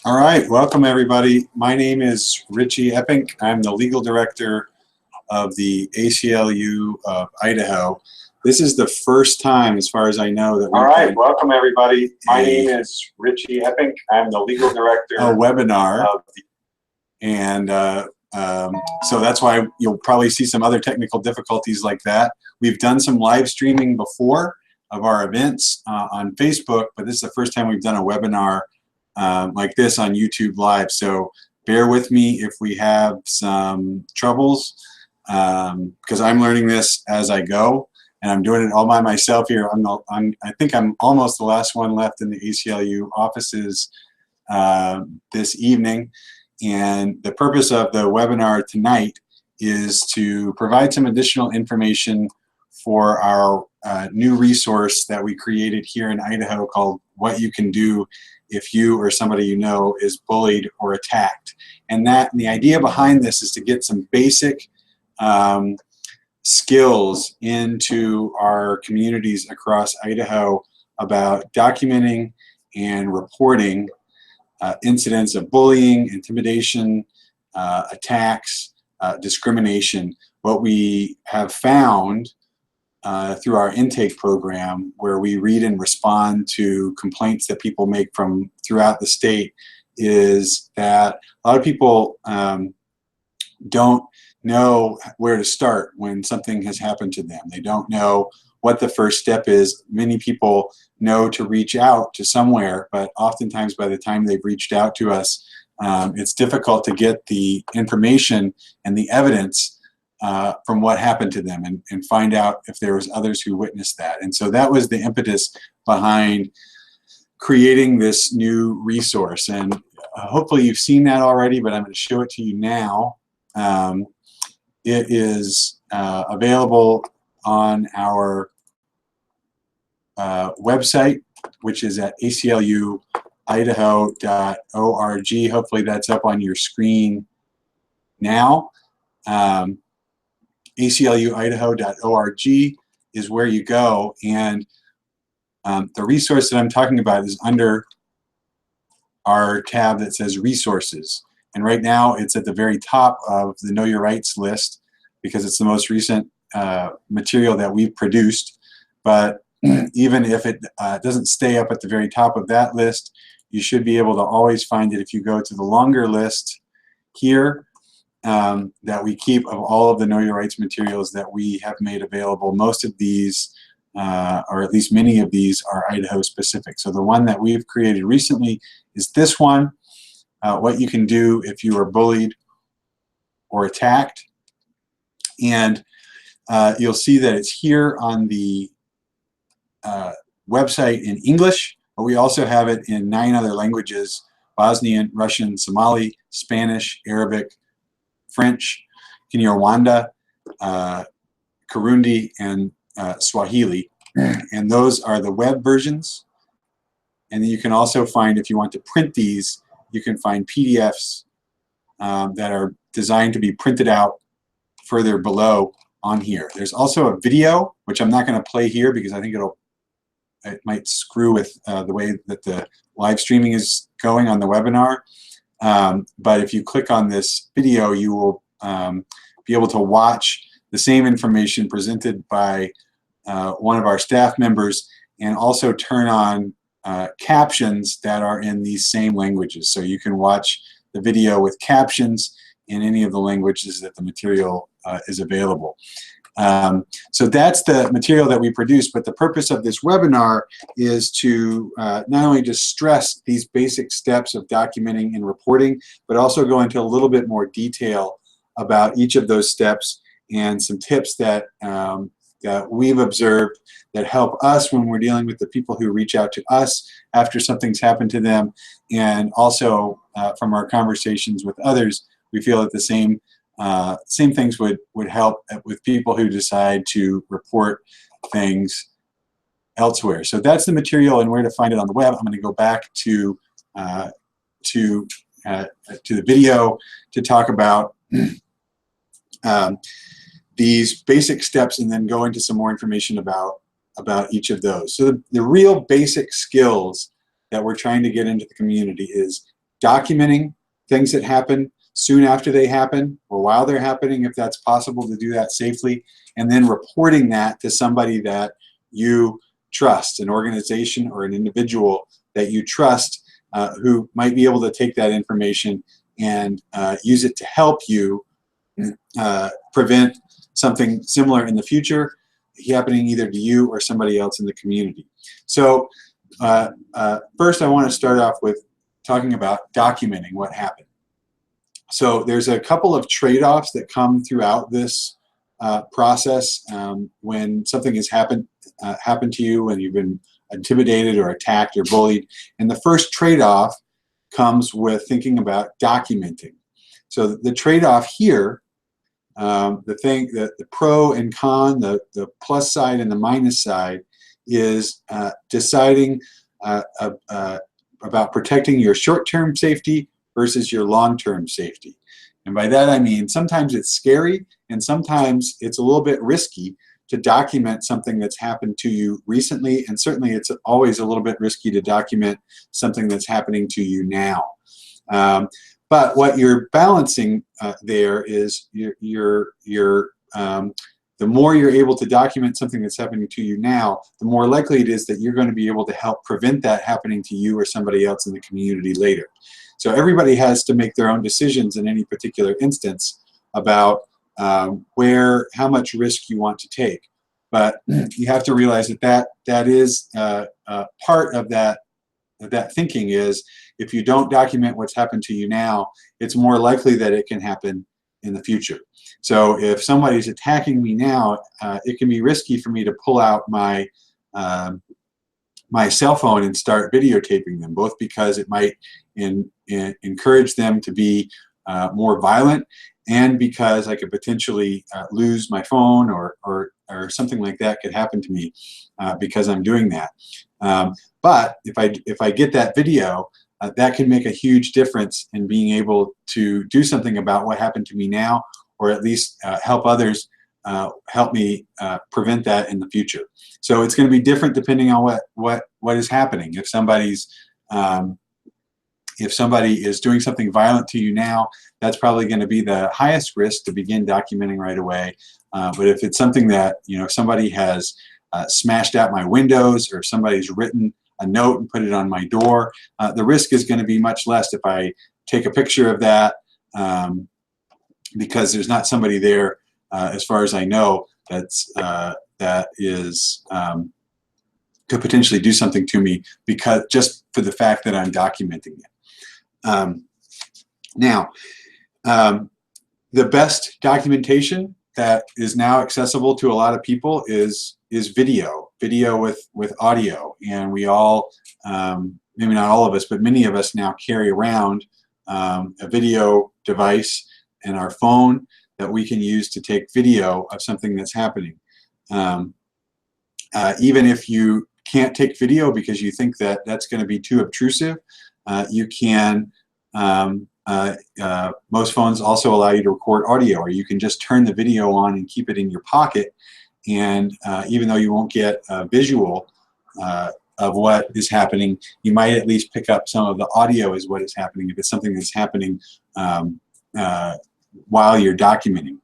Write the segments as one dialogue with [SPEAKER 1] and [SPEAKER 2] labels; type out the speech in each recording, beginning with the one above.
[SPEAKER 1] All right, welcome everybody. My name is Richie Eppink. I'm the legal director of the ACLU of Idaho. This is the first time, as far as I know, that we've done
[SPEAKER 2] Welcome everybody. My name is Richie Eppink. I'm the legal director
[SPEAKER 1] a webinar,
[SPEAKER 2] of the
[SPEAKER 1] and so that's why you'll probably see some other technical difficulties like that. We've done some live streaming before of our events on Facebook, but this is the first time we've done a webinar like this on YouTube Live. So bear with me if we have some troubles, because I'm learning this as I go, and I'm doing it all by myself here. I think I'm almost the last one left in the ACLU offices this evening, and the purpose of the webinar tonight is to provide some additional information for our new resource that we created here in Idaho called What You Can Do If You or Somebody You Know is Bullied or Attacked. And the idea behind this is to get some basic skills into our communities across Idaho about documenting and reporting incidents of bullying, intimidation, attacks, discrimination. What we have found through our intake program, where we read and respond to complaints that people make from throughout the state, is that a lot of people don't know where to start when something has happened to them. They don't know what the first step is. Many people know to reach out to somewhere, but oftentimes by the time they've reached out to us, it's difficult to get the information and the evidence from what happened to them and find out if there was others who witnessed that. And so that was the impetus behind creating this new resource. And hopefully you've seen that already, but I'm going to show it to you now. It is available on our website, which is at acluidaho.org. Hopefully that's up on your screen now. ACLUidaho.org is where you go, and the resource that I'm talking about is under our tab that says resources. And right now it's at the very top of the Know Your Rights list because it's the most recent material that we've produced. But even if it doesn't stay up at the very top of that list, you should be able to always find it if you go to the longer list here that we keep of all of the Know Your Rights materials that we have made available. Most of these, or at least many of these, are Idaho specific. So the one that we've created recently is this one, What You Can Do If You Are Bullied or Attacked. And you'll see that it's here on the website in English, but we also have it in 9 other languages: Bosnian, Russian, Somali, Spanish, Arabic, French, Kinyarwanda, Kirundi, and Swahili. And those are the web versions. And then you can also find, if you want to print these, you can find PDFs that are designed to be printed out further below on here. There's also a video, which I'm not going to play here because I think it might screw with the way that the live streaming is going on the webinar. But if you click on this video, you will be able to watch the same information presented by one of our staff members, and also turn on captions that are in these same languages. So you can watch the video with captions in any of the languages that the material is available. So that's the material that we produce, but the purpose of this webinar is to not only just stress these basic steps of documenting and reporting, but also go into a little bit more detail about each of those steps and some tips that, that we've observed that help us when we're dealing with the people who reach out to us after something's happened to them. And also from our conversations with others, we feel that the same things would help with people who decide to report things elsewhere. So that's the material and where to find it on the web. I'm going to go back to the video to talk about these basic steps, and then go into some more information about each of those. So the real basic skills that we're trying to get into the community is documenting things that happen soon after they happen or while they're happening, if that's possible to do that safely, and then reporting that to somebody that you trust, an organization or an individual that you trust, who might be able to take that information and use it to help you prevent something similar in the future happening either to you or somebody else in the community. So first I want to start off with talking about documenting what happened. So there's a couple of trade-offs that come throughout this process when something has happened to you, when you've been intimidated or attacked or bullied. And the first trade-off comes with thinking about documenting. So the trade-off here, the pro and con, the plus side and the minus side, is deciding about protecting your short-term safety versus your long-term safety. And by that I mean sometimes it's scary and sometimes it's a little bit risky to document something that's happened to you recently, and certainly it's always a little bit risky to document something that's happening to you now. But what you're balancing there is the more you're able to document something that's happening to you now, the more likely it is that you're going to be able to help prevent that happening to you or somebody else in the community later. So everybody has to make their own decisions in any particular instance about how much risk you want to take. But you have to realize that is part of that thinking is, if you don't document what's happened to you now, it's more likely that it can happen in the future. So if somebody's attacking me now, it can be risky for me to pull out my cell phone and start videotaping them, both because it might encourage them to be more violent, and because I could potentially lose my phone or something like that could happen to me because I'm doing that. But if I get that video, that can make a huge difference in being able to do something about what happened to me now, or at least help others help me prevent that in the future. So it's going to be different depending on what is happening. If somebody is doing something violent to you now, that's probably going to be the highest risk to begin documenting right away. But if it's something that, somebody has smashed out my windows, or if somebody's written a note and put it on my door, the risk is going to be much less if I take a picture of that, because there's not somebody there, as far as I know, that could potentially do something to me because just for the fact that I'm documenting it. Now, the best documentation that is now accessible to a lot of people is video with audio, and we all, maybe not all of us, but many of us now carry around a video device in our phone that we can use to take video of something that's happening. Even if you can't take video because you think that that's going to be too obtrusive, you can, most phones also allow you to record audio, or you can just turn the video on and keep it in your pocket, and even though you won't get a visual of what is happening, you might at least pick up some of the audio as what is happening if it's something that's happening while you're documenting.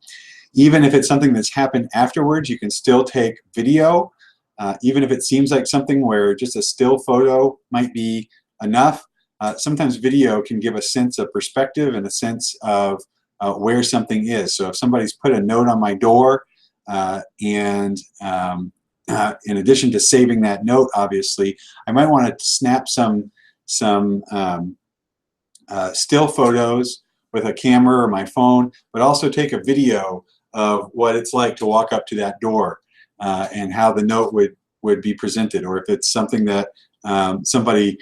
[SPEAKER 1] Even if it's something that's happened afterwards, you can still take video, even if it seems like something where just a still photo might be enough. Sometimes video can give a sense of perspective and a sense of where something is. So if somebody's put a note on my door, and in addition to saving that note, obviously, I might want to snap some still photos with a camera or my phone, but also take a video of what it's like to walk up to that door, and how the note would be presented, or if it's something that somebody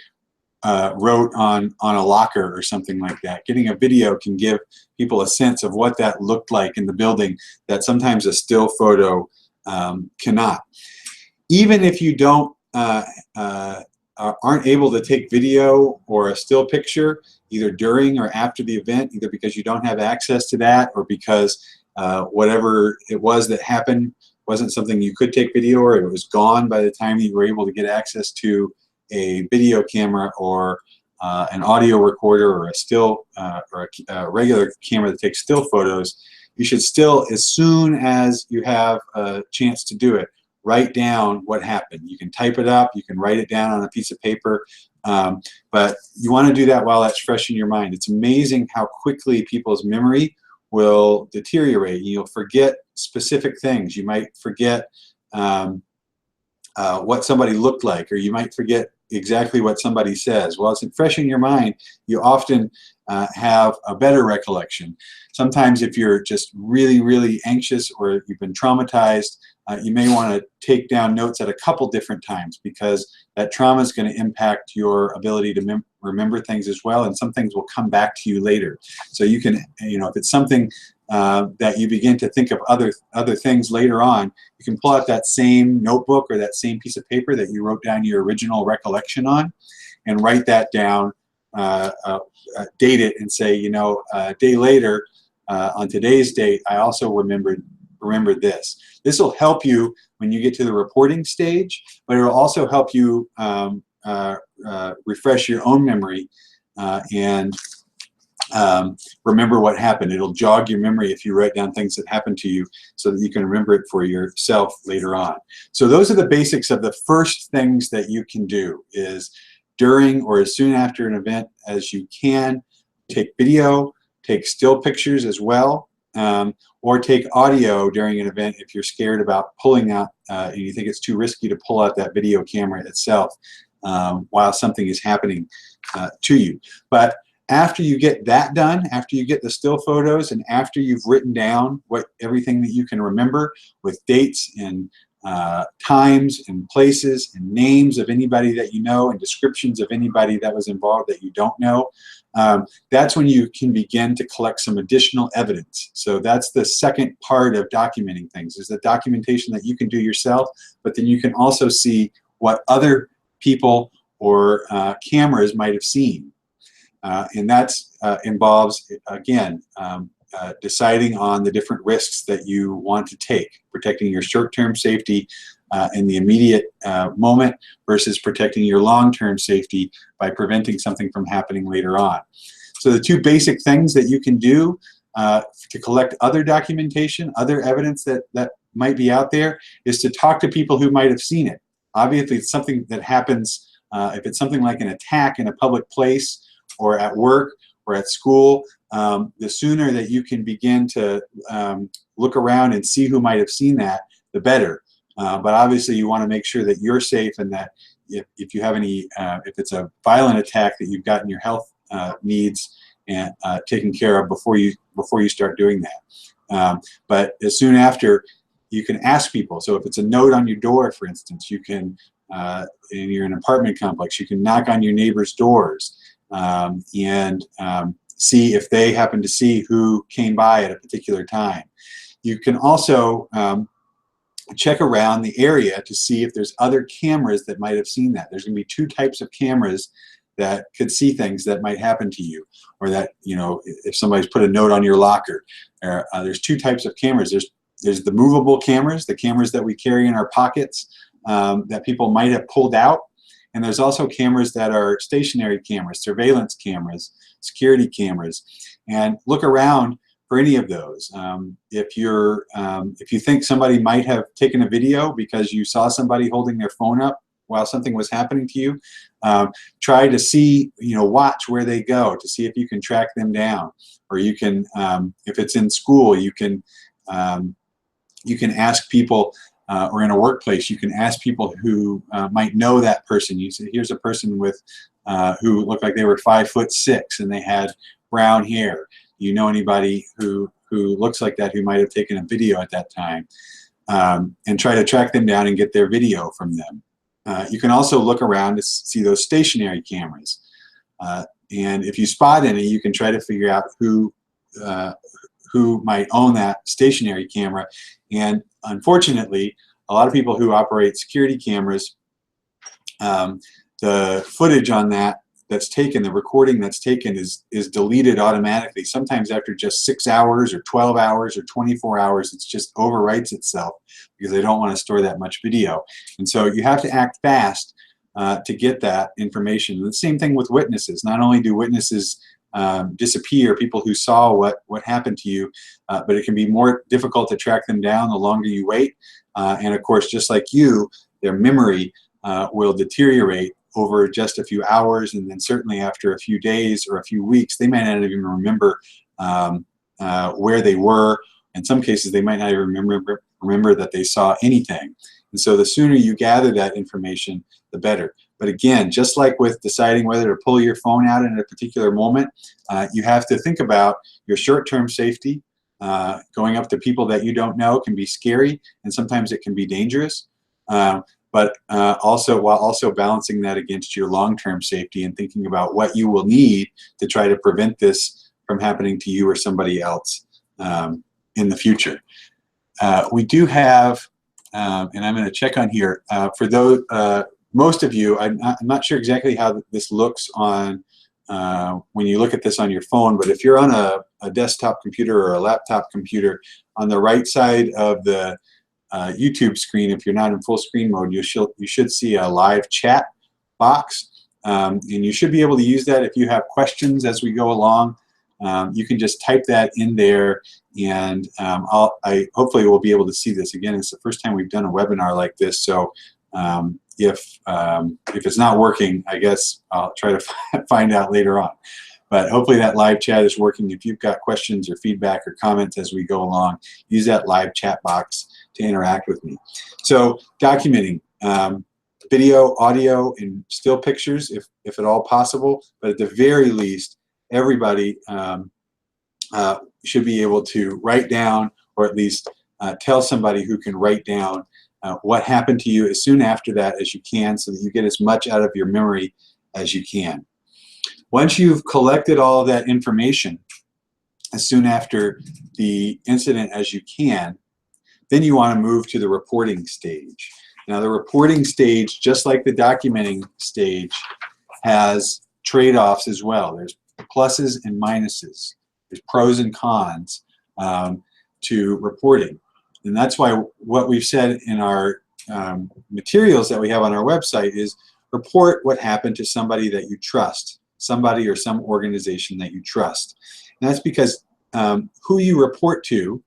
[SPEAKER 1] wrote on a locker or something like that. Getting a video can give people a sense of what that looked like in the building that sometimes a still photo cannot. Even if you don't aren't able to take video or a still picture either during or after the event, either because you don't have access to that or because whatever it was that happened wasn't something you could take video, or it was gone by the time you were able to get access to a video camera or an audio recorder or a still or a regular camera that takes still photos, you should still, as soon as you have a chance to do it, write down what happened. You can type it up, you can write it down on a piece of paper, but you want to do that while that's fresh in your mind. It's amazing how quickly people's memory will deteriorate. You'll forget specific things. You might forget what somebody looked like, or you might forget exactly what somebody says. Well, it's fresh in your mind. You often have a better recollection. Sometimes if you're just really, really anxious or you've been traumatized, you may want to take down notes at a couple different times, because that trauma is going to impact your ability to remember things as well, and some things will come back to you later. So you can, if it's something that you begin to think of other things later on, you can pull out that same notebook or that same piece of paper that you wrote down your original recollection on, and write that down, date it, and say, a day later, on today's date, I also remembered this. This will help you when you get to the reporting stage, but it will also help you refresh your own memory and remember what happened. It'll jog your memory if you write down things that happened to you, so that you can remember it for yourself later on. So those are the basics of the first things that you can do, is during or as soon after an event as you can, take video, take still pictures as well, or take audio during an event if you're scared about pulling out and you think it's too risky to pull out that video camera itself while something is happening to you. But after you get that done, after you get the still photos, and after you've written down everything that you can remember with dates and times and places and names of anybody that you know and descriptions of anybody that was involved that you don't know, that's when you can begin to collect some additional evidence. So that's the second part of documenting things, is the documentation that you can do yourself, but then you can also see what other people or cameras might have seen. And that involves, again, deciding on the different risks that you want to take, protecting your short-term safety in the immediate moment versus protecting your long-term safety by preventing something from happening later on. So the two basic things that you can do to collect other documentation, other evidence that might be out there, is to talk to people who might have seen it. Obviously, it's something that happens, if it's something like an attack in a public place or at work or at school, the sooner that you can begin to look around and see who might have seen that, the better. But obviously you want to make sure that you're safe, and that if you have any, if it's a violent attack, that you've gotten your health needs and taken care of before you start doing that. But as soon after, you can ask people. So if it's a note on your door, for instance, you can, and you're in an apartment complex, you can knock on your neighbor's doors and see if they happen to see who came by at a particular time. You can also check around the area to see if there's other cameras that might have seen that. There's going to be two types of cameras that could see things that might happen to you, or that, if somebody's put a note on your locker. There's two types of cameras. There's the movable cameras, the cameras that we carry in our pockets that people might have pulled out. And there's also cameras that are stationary cameras, surveillance cameras, security cameras. And look around for any of those. If you think somebody might have taken a video because you saw somebody holding their phone up while something was happening to you, try to see, watch where they go to see if you can track them down. Or you can, if it's in school, you can ask people, or in a workplace, you can ask people who might know that person. You say, here's a person with who looked like they were 5'6" and they had brown hair. You know anybody who looks like that, who might have taken a video at that time, and try to track them down and get their video from them. You can also look around to see those stationary cameras, and if you spot any, you can try to figure out who might own that stationary camera. And unfortunately, a lot of people who operate security cameras, the footage on that's taken, the recording that's taken, is deleted automatically. Sometimes after just 6 hours or 12 hours or 24 hours, it just overwrites itself because they don't want to store that much video. And so you have to act fast to get that information. The same thing with witnesses. Not only do witnesses disappear, people who saw what happened to you, but it can be more difficult to track them down the longer you wait. And of course, just like you, their memory will deteriorate over just a few hours, and then certainly after a few days or a few weeks, they might not even remember where they were. In some cases, they might not even remember that they saw anything. And so the sooner you gather that information, the better. But again, just like with deciding whether to pull your phone out in a particular moment, you have to think about your short-term safety. Going up to people that you don't know can be scary, and sometimes it can be dangerous. But also, while also balancing that against your long-term safety and thinking about what you will need to try to prevent this from happening to you or somebody else in the future. We do have, and I'm going to check on here, for those, most of you, I'm not sure exactly how this looks on when you look at this on your phone, but if you're on a desktop computer or a laptop computer, on the right side of the YouTube screen, if you're not in full screen mode, you should see a live chat box, and you should be able to use that if you have questions as we go along. You can just type that in there, and I hopefully will be able to see this. Again, it's the first time we've done a webinar like this, so if it's not working, I guess I'll try to find out later on. But hopefully that live chat is working. If you've got questions or feedback or comments as we go along, use that live chat box to interact with me. So documenting video, audio, and still pictures if at all possible, but at the very least, everybody should be able to write down, or at least tell somebody who can write down what happened to you as soon after that as you can, so that you get as much out of your memory as you can. Once you've collected all of that information as soon after the incident as you can, then you want to move to the reporting stage. Now the reporting stage, just like the documenting stage, has trade-offs as well. There's pluses and minuses. There's pros and cons to reporting. And that's why what we've said in our materials that we have on our website is report what happened to somebody that you trust, somebody or some organization that you trust. And that's because who you report to,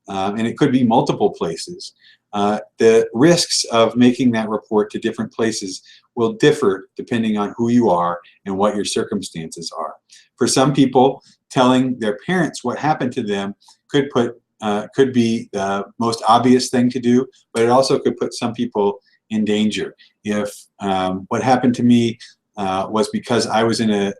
[SPEAKER 1] and it could be multiple places, the risks of making that report to different places will differ depending on who you are and what your circumstances are. For some people, telling their parents what happened to them could be the most obvious thing to do, but it also could put some people in danger. If what happened to me was because I was in a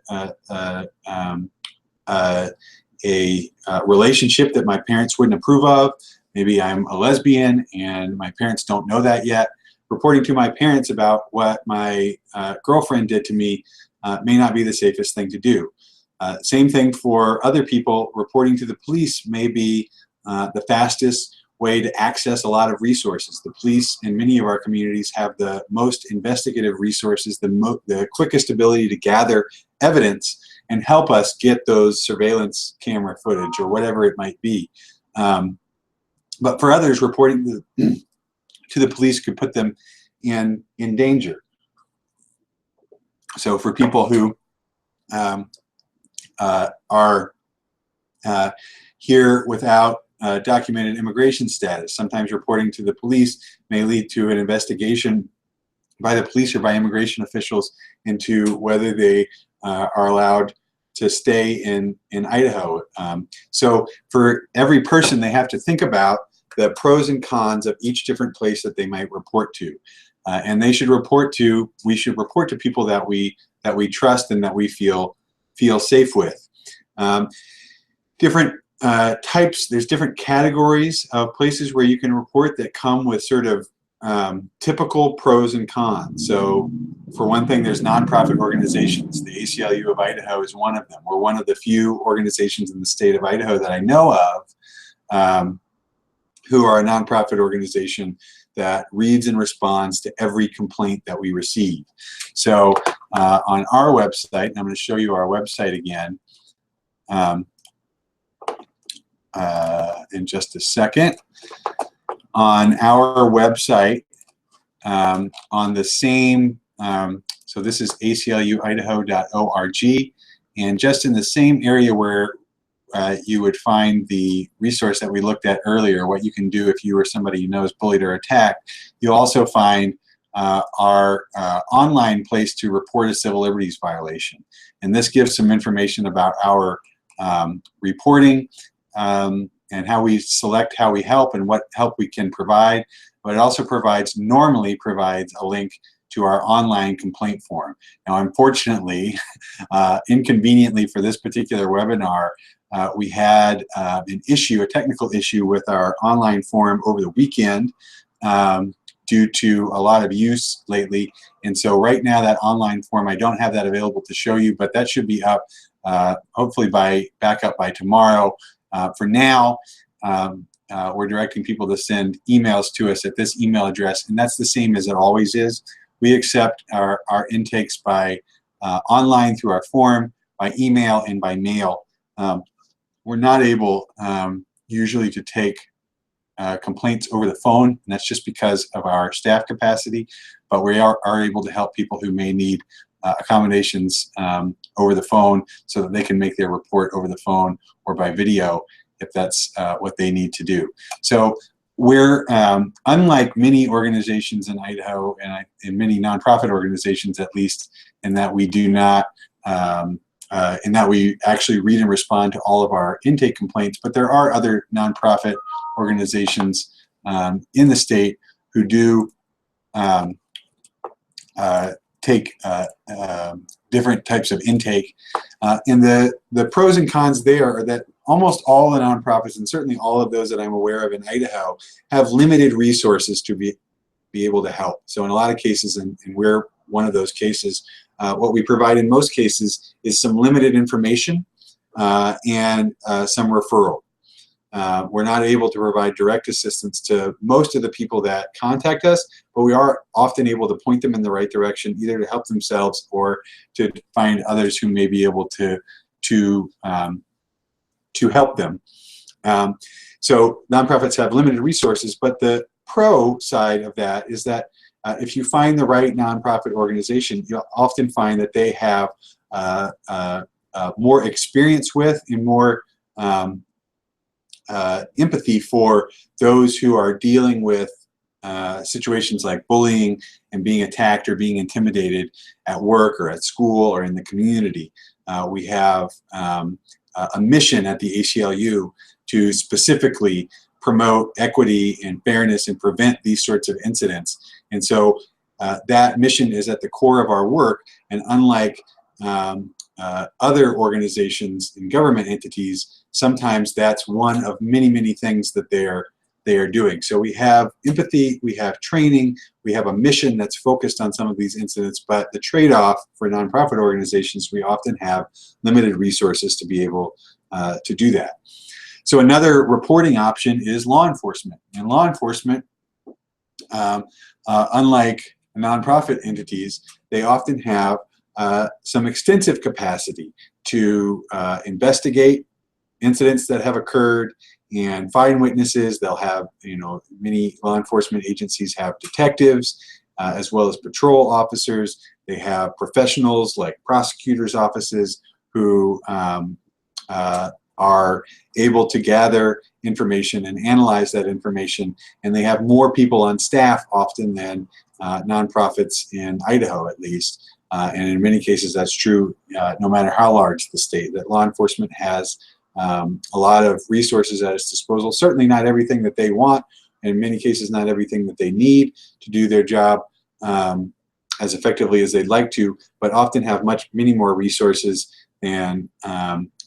[SPEAKER 1] relationship that my parents wouldn't approve of, maybe I'm a lesbian and my parents don't know that yet, reporting to my parents about what my girlfriend did to me may not be the safest thing to do. Same thing for other people. Reporting to the police may be the fastest way to access a lot of resources. The police in many of our communities have the most investigative resources, the quickest ability to gather evidence and help us get those surveillance camera footage or whatever it might be. But for others, reporting to the police could put them in danger. So for people who are here without documented immigration status, sometimes reporting to the police may lead to an investigation by the police or by immigration officials into whether they are allowed to stay in Idaho. So for every person, they have to think about the pros and cons of each different place that they might report to. And they should report to, we should report to people that we trust and that we feel safe with. Different types, there's different categories of places where you can report that come with sort of typical pros and cons. So for one thing, there's nonprofit organizations. The ACLU of Idaho is one of them. We're one of the few organizations in the state of Idaho that I know of who are a nonprofit organization that reads and responds to every complaint that we receive. So on our website, and I'm going to show you our website again in just a second. On our website, on the same So this is ACLUidaho.org, and just in the same area where you would find the resource that we looked at earlier, what you can do if you or somebody you know is bullied or attacked, you'll also find our online place to report a civil liberties violation. And this gives some information about our reporting and how we select how we help and what help we can provide. But it also normally provides a link to our online complaint form. Now, unfortunately, inconveniently for this particular webinar, we had a technical issue with our online form over the weekend due to a lot of use lately. And so right now that online form, I don't have that available to show you, but that should be up hopefully back up by tomorrow. For now, we're directing people to send emails to us at this email address, and that's the same as it always is. We accept our intakes by online through our form, by email, and by mail. We're not able usually to take complaints over the phone, and that's just because of our staff capacity, but we are able to help people who may need accommodations over the phone so that they can make their report over the phone or by video if that's what they need to do. So we're, unlike many organizations in Idaho and many nonprofit organizations at least, in that we do not, in that we actually read and respond to all of our intake complaints, but there are other nonprofit organizations in the state who do take different types of intake. And the pros and cons there are that almost all the nonprofits, and certainly all of those that I'm aware of in Idaho, have limited resources to be able to help. So in a lot of cases, and we're one of those cases, what we provide in most cases is some limited information and some referral. We're not able to provide direct assistance to most of the people that contact us, but we are often able to point them in the right direction, either to help themselves or to find others who may be able to help them. So nonprofits have limited resources, but the pro side of that is that if you find the right nonprofit organization, you'll often find that they have more experience with and more empathy for those who are dealing with situations like bullying and being attacked or being intimidated at work or at school or in the community. We have a mission at the ACLU to specifically promote equity and fairness and prevent these sorts of incidents. And so that mission is at the core of our work, and unlike other organizations and government entities, sometimes that's one of many, many things that they are doing. So we have empathy, we have training, we have a mission that's focused on some of these incidents, but the trade-off for nonprofit organizations, we often have limited resources to be able to do that. So another reporting option is law enforcement. And law enforcement, unlike nonprofit entities, they often have some extensive capacity to investigate incidents that have occurred and find witnesses. They'll have, many law enforcement agencies have detectives as well as patrol officers. They have professionals like prosecutors' offices who are able to gather information and analyze that information, and they have more people on staff often than nonprofits in Idaho, at least. And in many cases that's true no matter how large the state, that law enforcement has a lot of resources at its disposal. Certainly not everything that they want, and in many cases not everything that they need to do their job as effectively as they'd like to, but often have many more resources than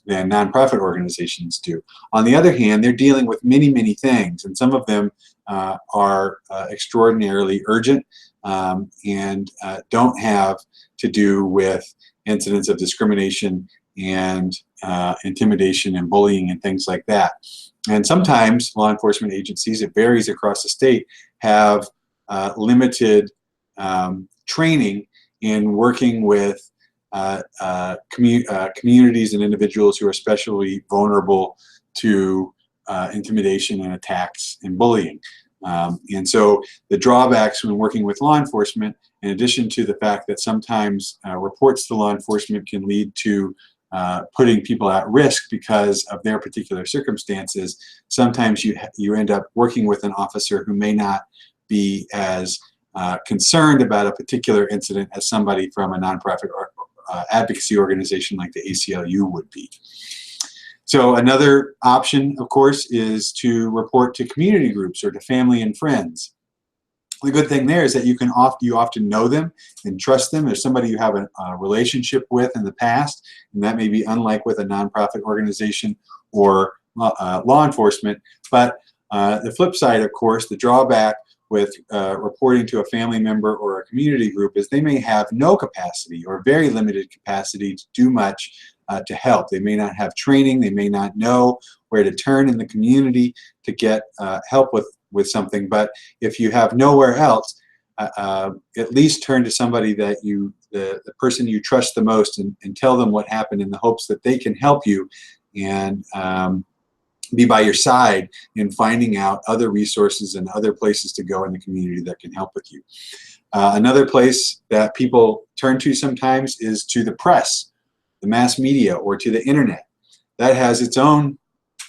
[SPEAKER 1] nonprofit organizations do. On the other hand, they're dealing with many, many things, and some of them are extraordinarily urgent and don't have to do with incidents of discrimination and intimidation and bullying and things like that. And sometimes law enforcement agencies, it varies across the state, have limited training in working with communities and individuals who are especially vulnerable to intimidation and attacks and bullying. And so the drawbacks when working with law enforcement, in addition to the fact that sometimes reports to law enforcement can lead to putting people at risk because of their particular circumstances, sometimes you end up working with an officer who may not be as concerned about a particular incident as somebody from a nonprofit or advocacy organization like the ACLU would be. So another option, of course, is to report to community groups or to family and friends. The good thing there is that you often know them and trust them. There's somebody you have a relationship with in the past, and that may be unlike with a nonprofit organization or law enforcement. But the flip side, of course, the drawback with reporting to a family member or a community group is they may have no capacity or very limited capacity to do much to help. They may not have training. They may not know where to turn in the community to get help with something. But if you have nowhere else, at least turn to somebody that the person you trust the most and tell them what happened in the hopes that they can help you and be by your side in finding out other resources and other places to go in the community that can help with you. Another place that people turn to sometimes is to the press, the mass media, or to the internet. That has its own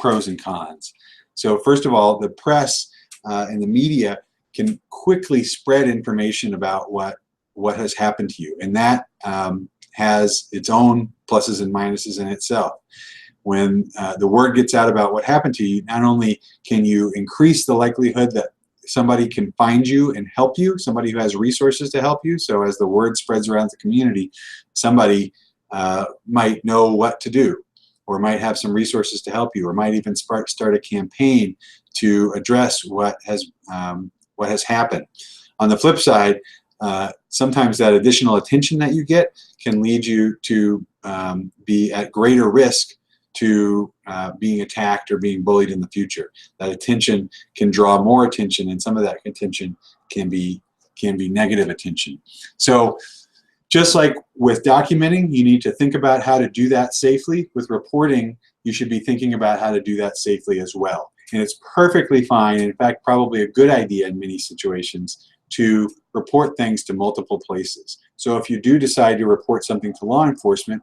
[SPEAKER 1] pros and cons. So first of all, the press and the media can quickly spread information about what has happened to you, and that has its own pluses and minuses in itself. When the word gets out about what happened to you, not only can you increase the likelihood that somebody can find you and help you, somebody who has resources to help you, so as the word spreads around the community, somebody might know what to do, or might have some resources to help you, or might even start a campaign to address what has happened. On the flip side, sometimes that additional attention that you get can lead you to be at greater risk to being attacked or being bullied in the future. That attention can draw more attention, and some of that attention can be negative attention. So just like with documenting, you need to think about how to do that safely. With reporting, you should be thinking about how to do that safely as well. And it's perfectly fine, and in fact, probably a good idea in many situations, to report things to multiple places. So if you do decide to report something to law enforcement,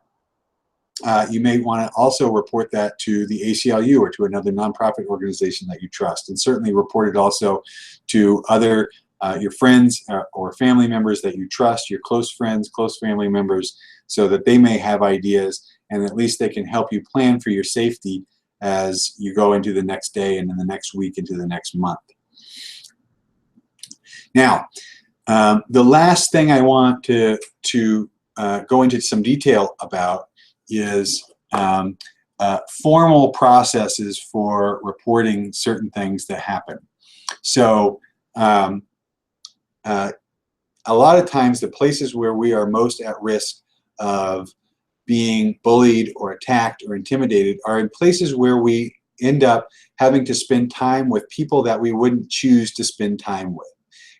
[SPEAKER 1] you may want to also report that to the ACLU or to another nonprofit organization that you trust, and certainly report it also to other your friends or family members that you trust, your close friends, close family members, so that they may have ideas and at least they can help you plan for your safety as you go into the next day and in the next week into the next month. Now, the last thing I want to go into some detail about is formal processes for reporting certain things that happen. So a lot of times the places where we are most at risk of being bullied or attacked or intimidated are in places where we end up having to spend time with people that we wouldn't choose to spend time with.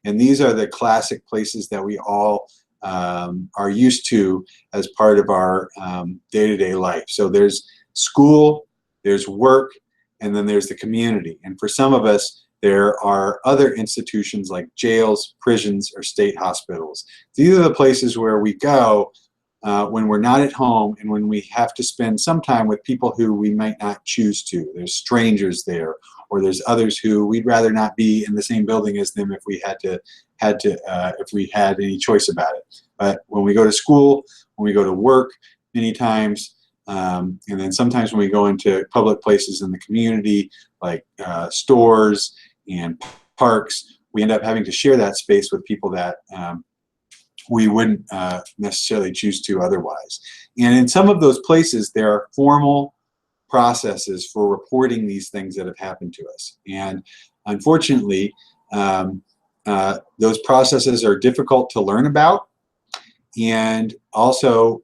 [SPEAKER 1] And these are the classic places that we all are used to as part of our day-to-day life. So there's school, there's work, and then there's the community. And for some of us, there are other institutions like jails, prisons, or state hospitals. These are the places where we go when we're not at home and when we have to spend some time with people who we might not choose to. There's strangers there, or there's others who we'd rather not be in the same building as them if we if we had any choice about it. But when we go to school, when we go to work, many times, and then sometimes when we go into public places in the community, like stores and parks, we end up having to share that space with people that we wouldn't necessarily choose to otherwise. And in some of those places, there are formal processes for reporting these things that have happened to us. And unfortunately, those processes are difficult to learn about. And also,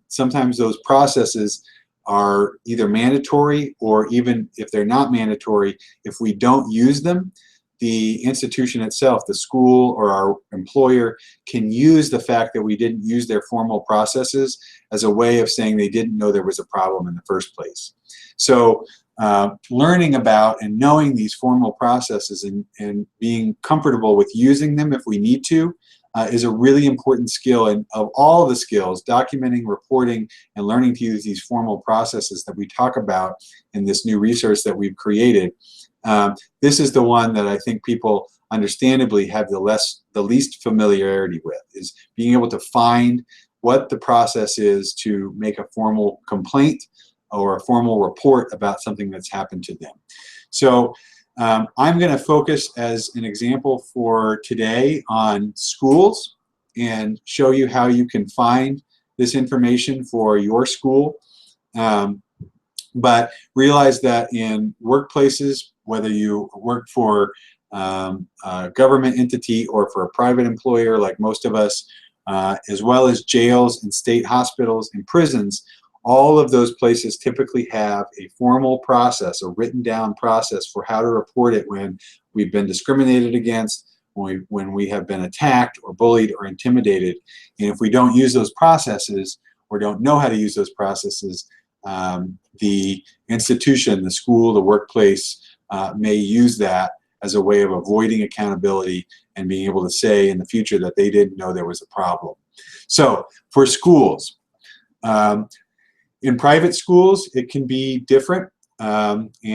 [SPEAKER 1] sometimes those processes are either mandatory, or even if they're not mandatory, if we don't use them, the institution itself, the school or our employer, can use the fact that we didn't use their formal processes as a way of saying they didn't know there was a problem in the first place. So learning about and knowing these formal processes and being comfortable with using them if we need to is a really important skill. And of all the skills, documenting, reporting, and learning to use these formal processes that we talk about in this new resource that we've created, this is the one that I think people understandably have the least familiarity with, is being able to find what the process is to make a formal complaint or a formal report about something that's happened to them. So I'm going to focus as an example for today on schools and show you how you can find this information for your school. But realize that in workplaces, whether you work for a government entity or for a private employer like most of us, as well as jails and state hospitals and prisons, all of those places typically have a formal process, a written down process for how to report it when we've been discriminated against, when we have been attacked or bullied or intimidated. And if we don't use those processes or don't know how to use those processes, the institution, the school, the workplace may use that as a way of avoiding accountability and being able to say in the future that they didn't know there was a problem. So for schools, in private schools, it can be different, different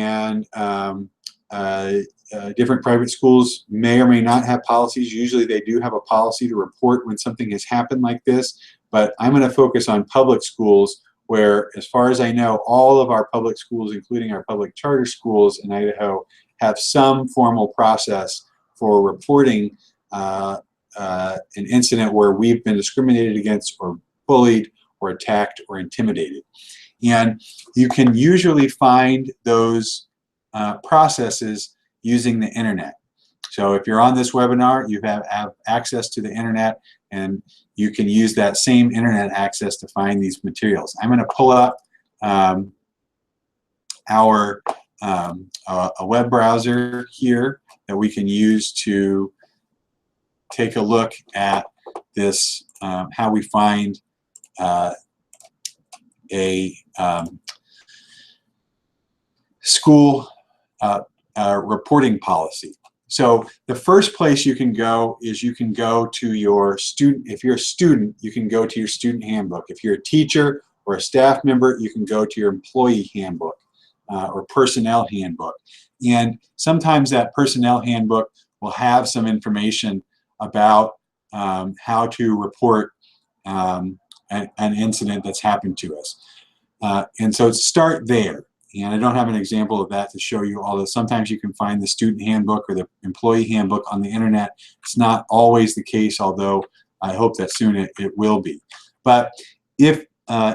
[SPEAKER 1] private schools may or may not have policies. Usually they do have a policy to report when something has happened like this, but I'm going to focus on public schools where, as far as I know, all of our public schools, including our public charter schools in Idaho, have some formal process for reporting an incident where we've been discriminated against or bullied or attacked or intimidated. And you can usually find those processes using the internet. So if you're on this webinar, you have access to the internet, and you can use that same internet access to find these materials. I'm going to pull up a web browser here that we can use to take a look at this, how we find a school reporting policy. So the first place you can go is you can go to your student. If you're a student, you can go to your student handbook. If you're a teacher or a staff member, you can go to your employee handbook or personnel handbook. And sometimes that personnel handbook will have some information about how to report an incident that's happened to us. And so start there. And I don't have an example of that to show you, although sometimes you can find the student handbook or the employee handbook on the internet. It's not always the case, although I hope that soon it will be. But if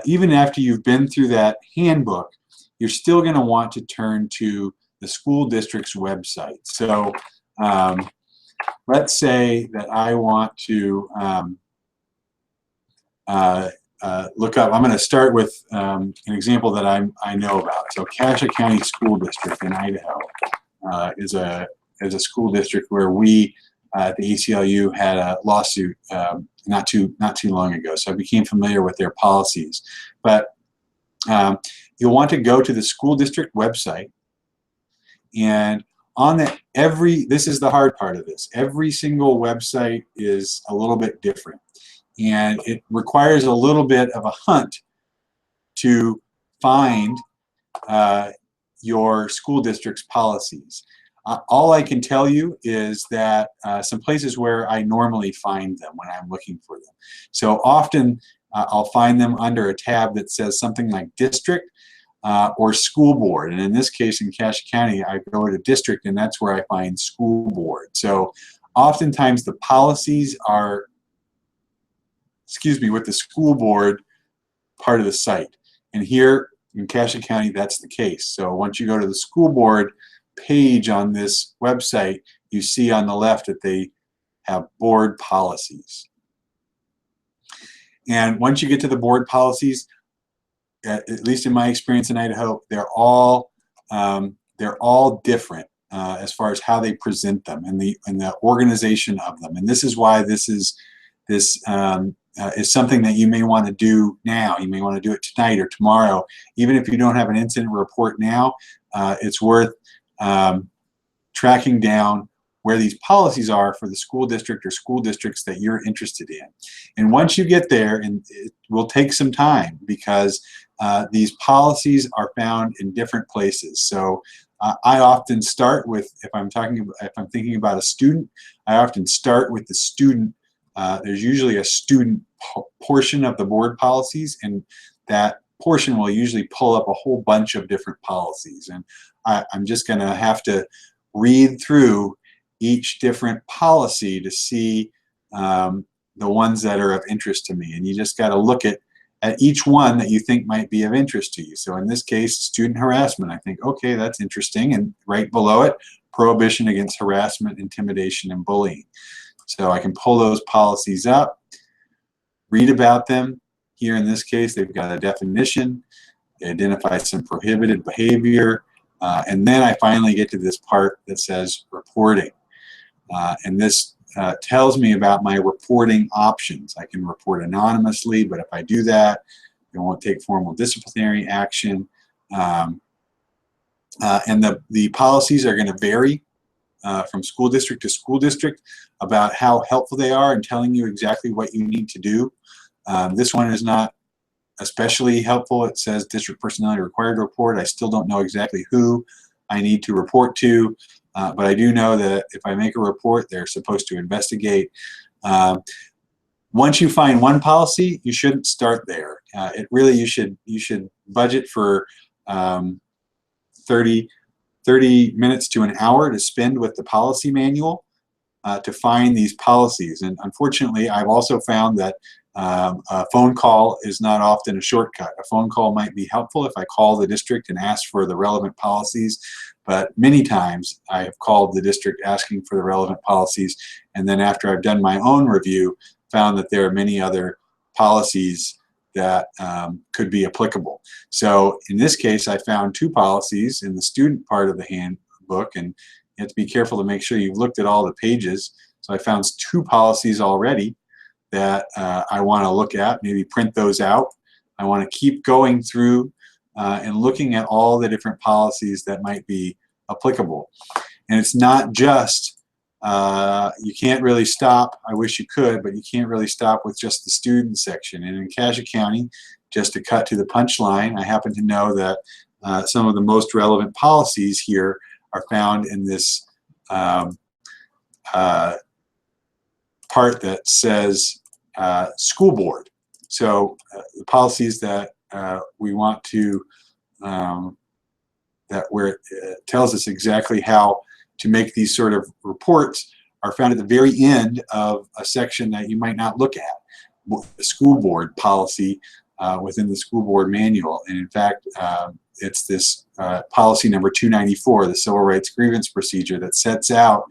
[SPEAKER 1] even after you've been through that handbook, you're still going to want to turn to the school district's website. So let's say that I want to look up. I'm going to start with an example that I know about. So Cassia County School District in Idaho is a school district where we at the ACLU had a lawsuit not too long ago. So I became familiar with their policies. But you'll want to go to the school district website, and on this is the hard part of this. Every single website is a little bit different. And it requires a little bit of a hunt to find your school district's policies. All I can tell you is that some places where I normally find them when I'm looking for them. So often I'll find them under a tab that says something like district or school board. And in this case, in Cassia County, I go to district, and that's where I find school board. So oftentimes the policies are, with the school board part of the site. And here in Cassia County, that's the case. So once you go to the school board page on this website, you see on the left that they have board policies. And once you get to the board policies, at least in my experience in Idaho, they're all different as far as how they present them and the organization of them. And this is why this is something that you may want to do now. You may want to do it tonight or tomorrow. Even if you don't have an incident report now, it's worth tracking down where these policies are for the school district or school districts that you're interested in. And once you get there, and it will take some time because these policies are found in different places. So I often start with, if I'm thinking about a student, I often start with the student. There's usually a student portion of the board policies, and that portion will usually pull up a whole bunch of different policies. And I'm just going to have to read through each different policy to see the ones that are of interest to me. And you just got to look at each one that you think might be of interest to you. So in this case, student harassment, I think, okay, that's interesting. And right below it, prohibition against harassment, intimidation, and bullying. So I can pull those policies up, read about them. Here in this case, they've got a definition. They identify some prohibited behavior. And then I finally get to this part that says reporting. And this tells me about my reporting options. I can report anonymously, but if I do that, it won't take formal disciplinary action. And the policies are going to vary from school district to school district about how helpful they are in telling you exactly what you need to do. This one is not especially helpful. It says district personnel are required to report. I still don't know exactly who I need to report to, but I do know that if I make a report, they're supposed to investigate. Once you find one policy, you shouldn't start there. You should budget for 30 minutes to an hour to spend with the policy manual to find these policies. And unfortunately, I've also found that a phone call is not often a shortcut. A phone call might be helpful if I call the district and ask for the relevant policies, but many times I have called the district asking for the relevant policies, and then after I've done my own review, found that there are many other policies that could be applicable. So in this case, I found two policies in the student part of the handbook, and you have to be careful to make sure you've looked at all the pages. So I found two policies already that I want to look at, maybe print those out. I want to keep going through and looking at all the different policies that might be applicable. And it's not just, you can't really stop, I wish you could, but you can't really stop with just the student section. And in Cassia County, just to cut to the punchline, I happen to know that some of the most relevant policies here are found in this part that says school board. So the policies that we want to, where it tells us exactly how to make these sort of reports are found at the very end of a section that you might not look at, the school board policy within the school board manual. And in fact, it's this policy number 294, the civil rights grievance procedure, that sets out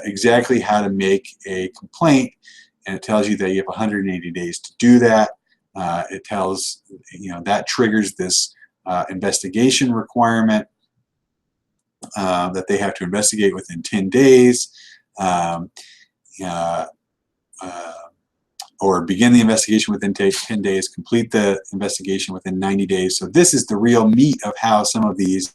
[SPEAKER 1] exactly how to make a complaint, and it tells you that you have 180 days to do that. It tells, that triggers this investigation requirement that they have to investigate within 10 days or begin the investigation within 10 days, complete the investigation within 90 days. So this is the real meat of how some of this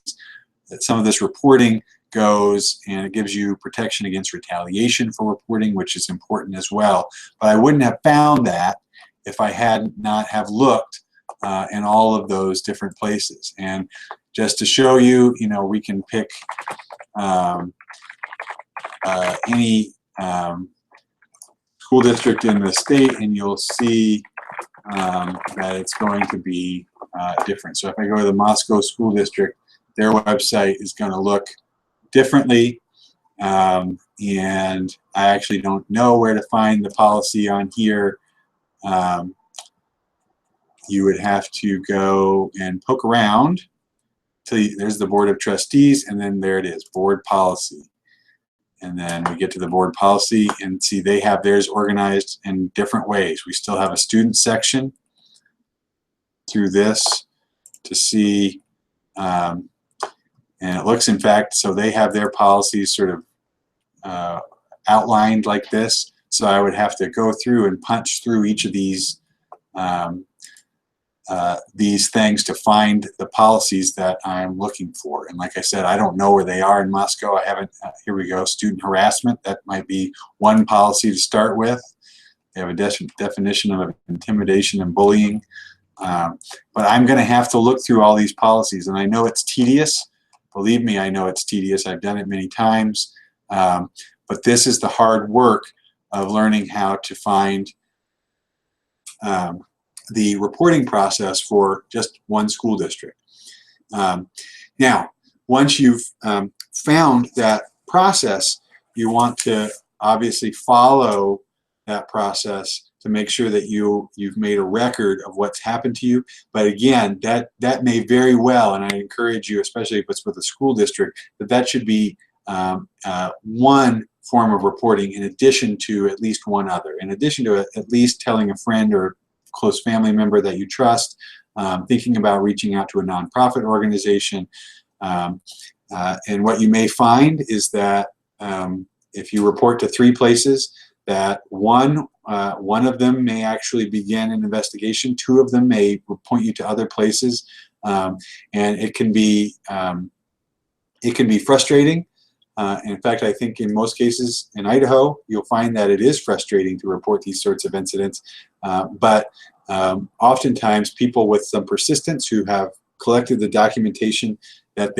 [SPEAKER 1] reporting goes, and it gives you protection against retaliation for reporting, which is important as well. But I wouldn't have found that if I had not have looked in all of those different places. And just to show you, we can pick any school district in the state, and you'll see that it's going to be different. So if I go to the Moscow School District, their website is going to look differently, and I actually don't know where to find the policy on here. You would have to go and poke around till there's the Board of Trustees, and then there it is, board policy. And then we get to the board policy and see they have theirs organized in different ways. We still have a student section through this to see, and it looks, in fact, so they have their policies sort of outlined like this. So I would have to go through and punch through each of these these things to find the policies that I'm looking for. And like I said, I don't know where they are in Moscow. I haven't, here we go, student harassment. That might be one policy to start with. They have a definition of intimidation and bullying. But I'm going to have to look through all these policies, and I know it's tedious. Believe me, I know it's tedious. I've done it many times. But this is the hard work of learning how to find the reporting process for just one school district. Now, once you've found that process, you want to obviously follow that process to make sure that you've made a record of what's happened to you. But again, that may very well, and I encourage you, especially if it's with a school district, that should be one form of reporting in addition to at least one other. In addition to at least telling a friend or close family member that you trust, thinking about reaching out to a nonprofit organization. And what you may find is that if you report to 3 places, that one of them may actually begin an investigation, 2 of them may point you to other places, and it can be frustrating. In fact, I think in most cases in Idaho, you'll find that it is frustrating to report these sorts of incidents. But oftentimes, people with some persistence who have collected the documentation that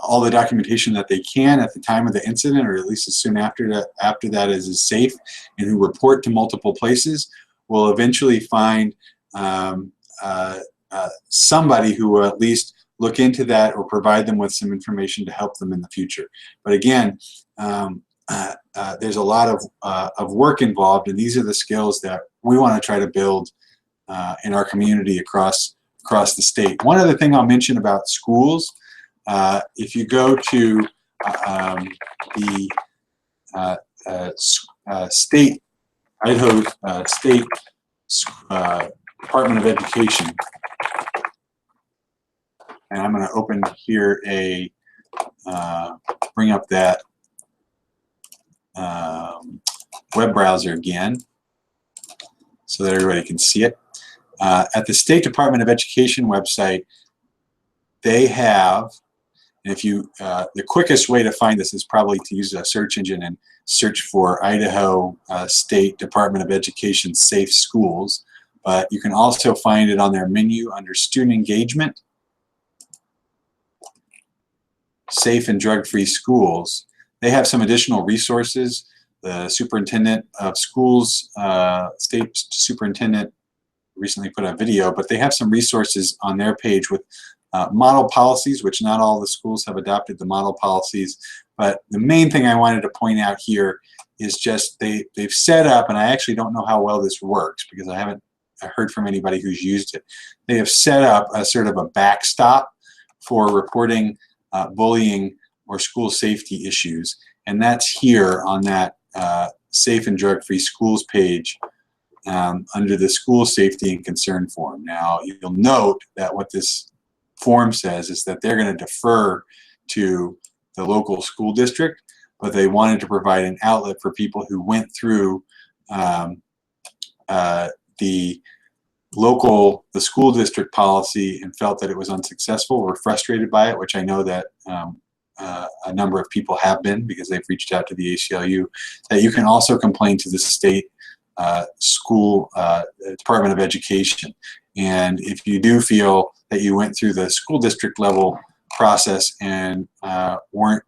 [SPEAKER 1] all the documentation that they can at the time of the incident, or at least as soon after that is safe, and who report to multiple places, will eventually find somebody who will at least look into that or provide them with some information to help them in the future. But again, there's a lot of work involved, and these are the skills that we want to try to build in our community across the state. One other thing I'll mention about schools, if you go to the Idaho State Department of Education, and I'm going to open here bring up that web browser again so that everybody can see it. At the State Department of Education website, they have, and if you, the quickest way to find this is probably to use a search engine and search for Idaho State Department of Education Safe Schools, but you can also find it on their menu under Student Engagement, Safe and Drug-Free Schools. They have some additional resources. The Superintendent of Schools, State Superintendent, recently put a video, but they have some resources on their page with model policies, which not all the schools have adopted the model policies. But the main thing I wanted to point out here is just they've set up, and I actually don't know how well this works because I haven't heard from anybody who's used it. They have set up a sort of a backstop for reporting bullying or school safety issues, and that's here on that Safe and Drug-Free Schools page under the School Safety and Concern form. Now, you'll note that what this form says is that they're going to defer to the local school district, but they wanted to provide an outlet for people who went through the school district policy and felt that it was unsuccessful or frustrated by it, which I know that a number of people have been because they've reached out to the ACLU, that you can also complain to the state school Department of Education. And if you do feel that you went through the school district level process and weren't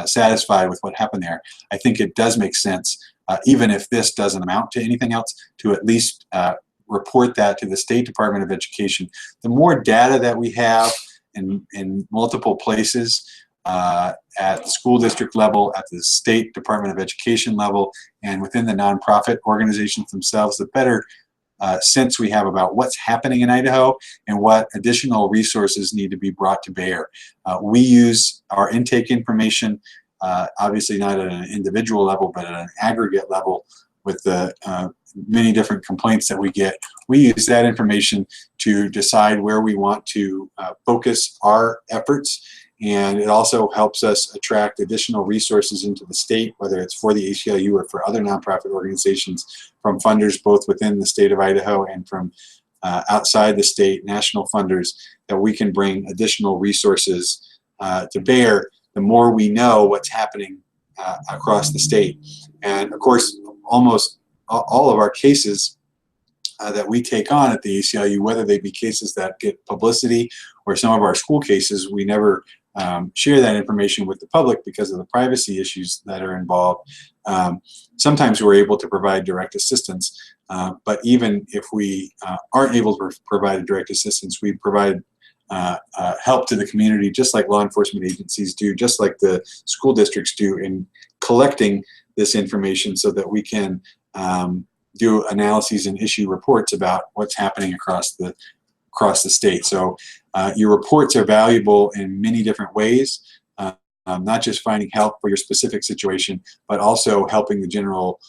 [SPEAKER 1] satisfied with what happened there, I think it does make sense, even if this doesn't amount to anything else, to at least report that to the State Department of Education. The more data that we have in multiple places, at the school district level, at the State Department of Education level, and within the nonprofit organizations themselves, the better sense we have about what's happening in Idaho and what additional resources need to be brought to bear. We use our intake information, obviously not at an individual level, but at an aggregate level with the many different complaints that we get. We use that information to decide where we want to focus our efforts and it also helps us attract additional resources into the state, whether it's for the ACLU or for other nonprofit organizations, from funders both within the state of Idaho and from outside the state, national funders, that we can bring additional resources to bear the more we know what's happening across the state. And of course, almost all of our cases that we take on at the ACLU, whether they be cases that get publicity or some of our school cases, we never share that information with the public because of the privacy issues that are involved. Sometimes we're able to provide direct assistance, but even if we aren't able to provide direct assistance, we provide help to the community, just like law enforcement agencies do, just like the school districts do, in collecting this information so that we can do analyses and issue reports about what's happening across the state. So your reports are valuable in many different ways, not just finding help for your specific situation, but also helping the general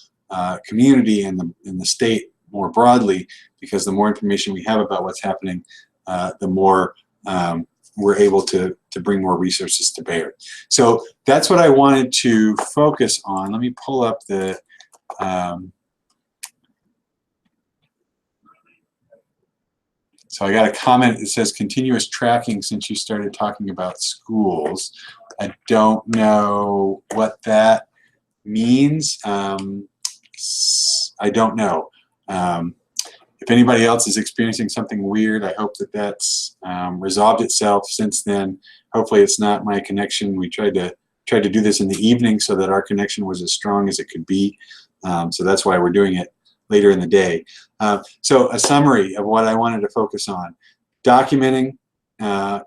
[SPEAKER 1] community and the state more broadly, because the more information we have about what's happening, the more we're able to bring more resources to bear. So that's what I wanted to focus on. Let me pull up the so I got a comment that says continuous tracking since you started talking about schools. I don't know what that means. I don't know. If anybody else is experiencing something weird, I hope that that's resolved itself since then. Hopefully it's not my connection. We tried to do this in the evening so that our connection was as strong as it could be. So that's why we're doing it later in the day. So a summary of what I wanted to focus on. Documenting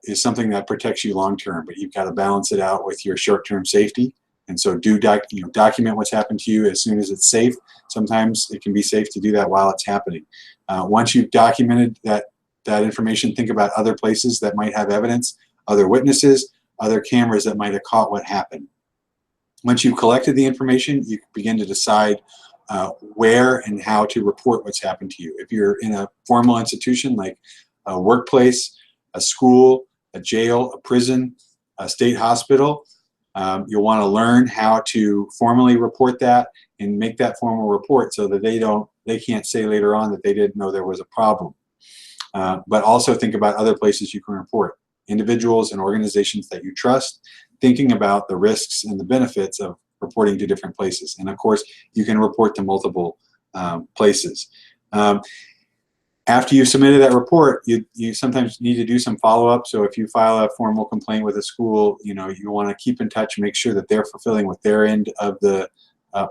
[SPEAKER 1] is something that protects you long-term, but you've got to balance it out with your short-term safety. And so document what's happened to you as soon as it's safe. Sometimes it can be safe to do that while it's happening. Once you've documented that information, think about other places that might have evidence, other witnesses, other cameras that might have caught what happened. Once you've collected the information, you begin to decide where and how to report what's happened to you. If you're in a formal institution like a workplace, a school, a jail, a prison, a state hospital, you'll want to learn how to formally report that and make that formal report so that they can't say later on that they didn't know there was a problem. But also think about other places you can report. Individuals and organizations that you trust, thinking about the risks and the benefits of reporting to different places. And of course, you can report to multiple places. After you've submitted that report, you sometimes need to do some follow-up. So if you file a formal complaint with a school, you want to keep in touch, make sure that they're fulfilling with their end of the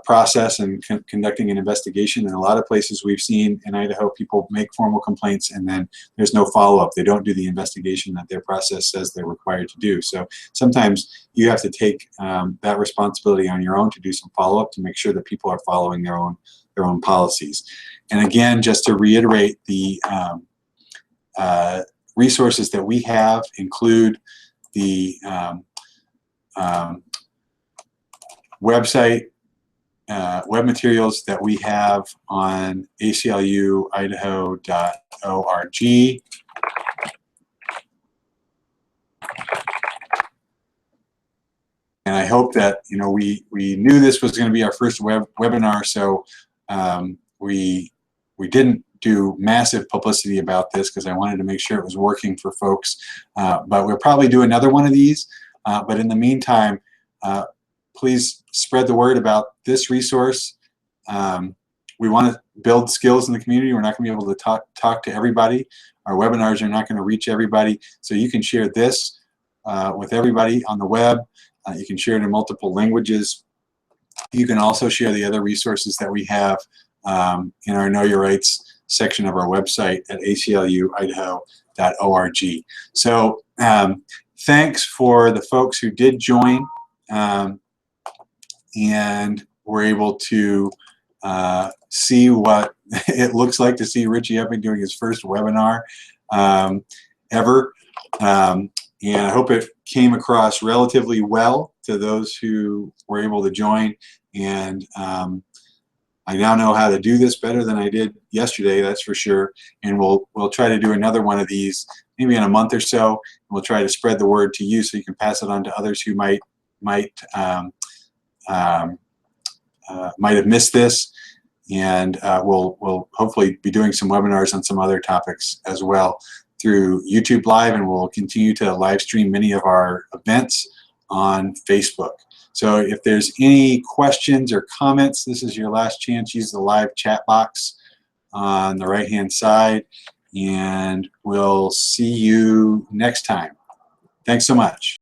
[SPEAKER 1] process and conducting an investigation. In a lot of places we've seen in Idaho, people make formal complaints and then there's no follow-up. They don't do the investigation that their process says they're required to do. So sometimes you have to take that responsibility on your own to do some follow-up to make sure that people are following their own policies. And again, just to reiterate, the resources that we have include the website, web materials that we have on ACLUidaho.org. And I hope that we knew this was going to be our first webinar, so we didn't do massive publicity about this because I wanted to make sure it was working for folks. But we'll probably do another one of these. But in the meantime, please spread the word about this resource. We want to build skills in the community. We're not going to be able to talk to everybody. Our webinars are not going to reach everybody. So you can share this with everybody on the web. You can share it in multiple languages. You can also share the other resources that we have in our Know Your Rights section of our website at ACLUidaho.org. So thanks for the folks who did join and were able to see what it looks like to see Richie Eppink doing his first webinar ever. And I hope it came across relatively well to those who were able to join. And I now know how to do this better than I did yesterday, that's for sure. And we'll try to do another one of these maybe in a month or so. We'll try to spread the word to you so you can pass it on to others who might have missed this. And we'll hopefully be doing some webinars on some other topics as well through YouTube Live, and we'll continue to live stream many of our events on Facebook. So if there's any questions or comments, this is your last chance. Use the live chat box on the right-hand side, and we'll see you next time. Thanks so much.